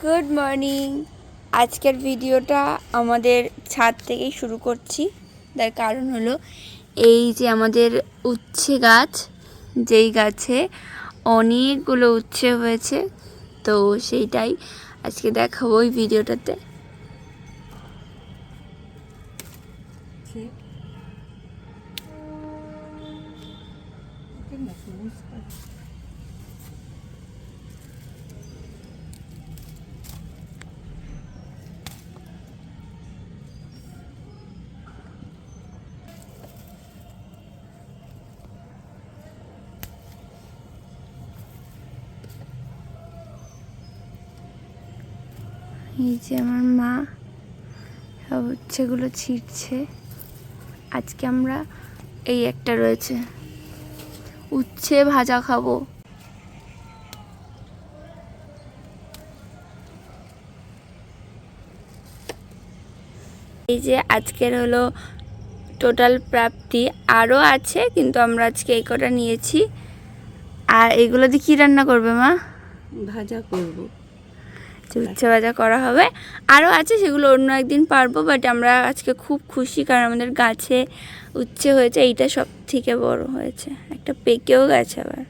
Good morning. আজকের ভিডিওটা আমাদের ছাদ থেকেই শুরু করছি। তার কারণ হলো এই যে আমাদের উচ্ছে গাছ, যেই গাছে অনেকগুলো উচ্ছে হয়েছে, তো সেইটাই আজকে দেখাবো ওই ভিডিওটাতে। এই যে আমার মা সব উচ্ছেগুলো ছিঁড়ছে। আজকে আমরা এই একটা রয়েছে উচ্ছে ভাজা খাবো। এই যে আজকের হলো টোটাল প্রাপ্তি, আরও আছে কিন্তু আমরা আজকে এই কটা নিয়েছি। আর এগুলো দিয়ে কী রান্না করবে মা? ভাজা করব, উচ্ছে ভাজা করা হবে। আরও আছে, সেগুলো অন্য একদিন পারবো, বাট আমরা আজকে খুব খুশি কারণ আমাদের গাছে উচ্ছে হয়েছে। এইটা সব থেকে বড় হয়েছে, একটা পেকেও গেছে আবার।